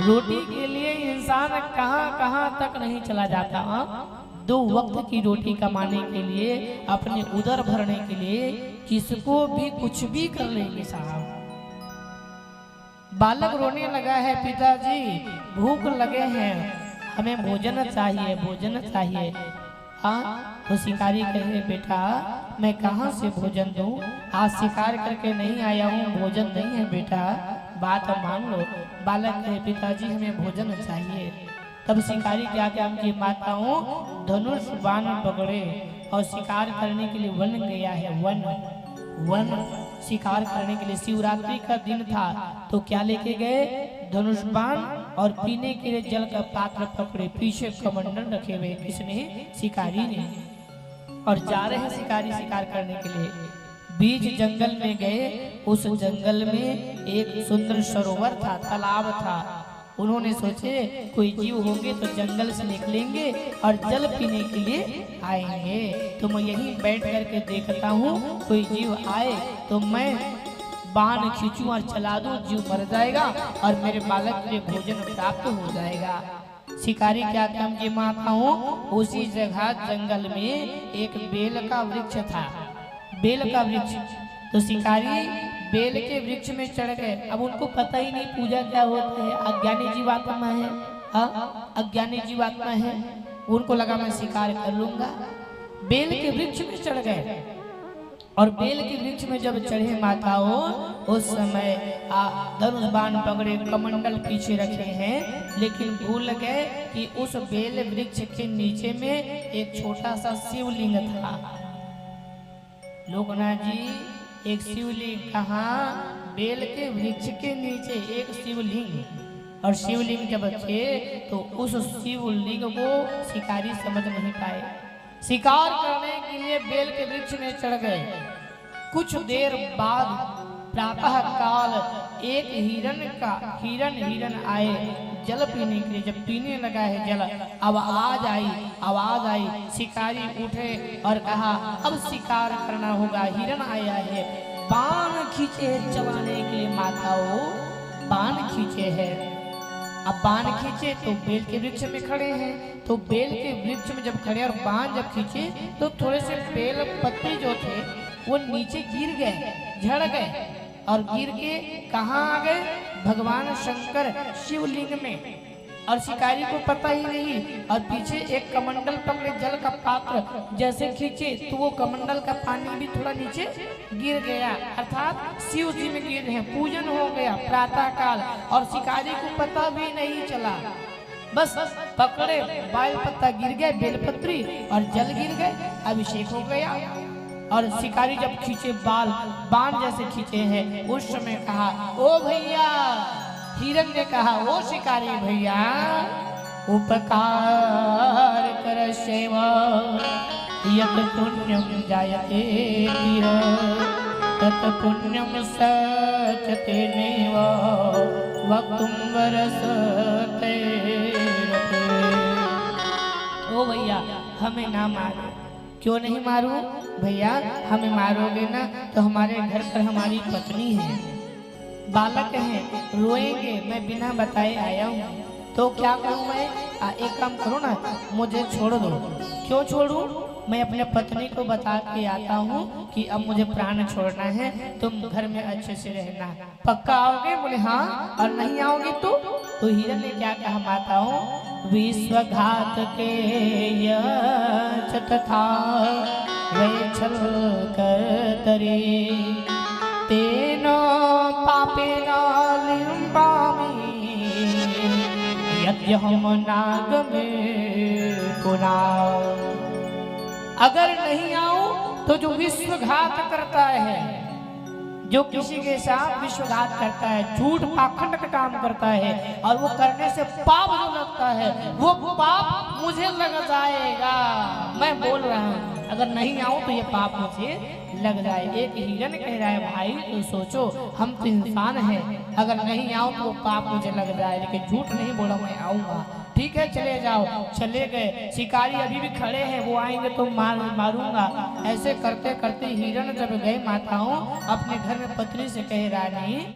रोटी के लिए इंसान कहां कहां तक नहीं चला जाता। 2 वक्त की रोटी कमाने के लिए, अपने उदर भरने के लिए किसको भी कुछ भी कर लेंगे साहब। बालक रोने लगा है, पिताजी भूख लगे हैं, हमें भोजन चाहिए, भोजन चाहिए। हाँ, तो शिकारी कहे, बेटा मैं कहाँ से भोजन दूं, आज शिकार करके नहीं आया हूँ, भोजन नहीं है बेटा, बात मान लो। बालक कहे, पिताजी हमें भोजन चाहिए। तब शिकारी क्या क्या की माताओं धनुष बाण पकड़े और शिकार करने के लिए वन गया है। वन शिकार करने के लिए शिवरात्रि का दिन था, तो क्या लेके गए, धनुष बाण और पीने के लिए जल का पात्र पकड़े, पीछे कमंडल रखे हुए, किसने, शिकारी ने। और जा रहे हैं शिकारी शिकार करने के लिए। बीच जंगल में गए, उस जंगल में एक सुंदर सरोवर था, तालाब था। उन्होंने सोचे कोई जीव होंगे तो जंगल से निकलेंगे और जल पीने के लिए आएंगे, तो मैं यहीं बैठ करके देखता हूँ, कोई जीव आए तो मैं बाण खींचूं और चला दूं, जीव मर जाएगा और मेरे बालक के लिए भोजन प्राप्त हो जाएगा। शिकारी क्या काम की माता हूँ, उसी जगह जंगल में एक बेल का वृक्ष था, बेल का वृक्ष। तो शिकारी बेल के वृक्ष में चढ़ गए। अब उनको पता ही नहीं पूजा क्या होता है, अज्ञानी जीवात्मा है, अज्ञानी जीवात्मा है। उनको लगा मैं शिकार कर लूंगा, बेल के वृक्ष में चढ़ गए। और बेल के वृक्ष में जब चढ़े माताओं, उस समय धनुष बाण पकड़े, कमंडल पीछे रखे हैं, लेकिन भूल गए कि उस बेल वृक्ष के नीचे में एक छोटा सा शिवलिंग था। लोकनाथ जी, एक शिवलिंग कहाँ, बेल के वृक्ष के नीचे एक शिवलिंग। और शिवलिंग जब थे तो उस शिवलिंग को शिकारी समझ नहीं पाए। शिकार करने के लिए बेल के वृक्ष में चढ़ गए। कुछ देर बाद प्रातः काल एक हिरण आए जल पीने के लिए। जब पीने लगा है जल, अब आवाज आई, शिकारी उठे और कहा अब शिकार करना होगा, हिरण आया है। बाण खींचे चलाने के लिए माताओं, बाण खींचे हैं। अब बाण खींचे तो बेल के वृक्ष में खड़े हैं, तो बेल के वृक्ष में जब खड़े और बाण जब खींचे तो थोड़े से बेल पत्ते जो थे वो नीचे गिर गए, झड़ गए। और गिर के कहाँ आ गए, भगवान शंकर शिवलिंग में। और शिकारी को पता ही नहीं। और पीछे एक कमंडल पकड़े, जल का पात्र जैसे खींचे तो वो कमंडल का पानी भी थोड़ा नीचे गिर गया, अर्थात शिव जी में गिर रहे, पूजन हो गया प्रातः काल। और शिकारी को पता भी नहीं चला, बस पकड़े बाल पत्ता गिर गए, बेलपत्री और जल गिर गए, अभिषेक हो गया। और शिकारी जब खींचे बाण जैसे खींचे हैं, उस समय कहा ओ भैया, हिरण ने कहा ओ शिकारी भैया, उपकार कर सेवा, यत पुण्यम जायते तत पुण्यम सचते नैव वक्तुम वरसते। ओ भैया हमें ना मारो। क्यों नहीं मारो भैया, हमें मारोगे ना तो हमारे घर पर हमारी पत्नी है, बालक है, रोएंगे, मैं बिना बताए आया हूँ, तो क्या करूँ मैं, एक काम करो ना, मुझे छोड़ दो। क्यों छोड़ूं, मैं अपने पत्नी को बता के आता हूँ कि अब मुझे प्राण छोड़ना है, तुम घर में अच्छे से रहना, पक्का आओगे। बोले हाँ, और नहीं आओगे तो हिरण ने क्या कहा माताओं, विश्वघात के यथा वे छल कर तरे, तेनो पापेन लिम्बामि यद्यहम नाग में कुनाओ। अगर नहीं आओ तो जो विश्वघात करता है, जो किसी के साथ विश्वघात करता है, झूठ पाखंड का काम करता है, और वो करने से पाप जो लगता है वो पाप मुझे लग जाएगा। मैं बोल रहा हूँ, अगर नहीं आऊं तो ये पाप मुझे लग जाए। एक हिरण कह रहा है भाई तो सोचो, हम तो इंसान हैं, अगर नहीं आऊं तो वो पाप मुझे लग जाए, लेकिन झूठ नहीं बोला, मैं आऊंगा। ठीक है चले जाओ। चले गए। शिकारी अभी भी खड़े हैं, वो आएंगे तो मारूंगा। ऐसे करते करते हिरण जब गए माताओं अपने घर में पत्नी से कहे, रानी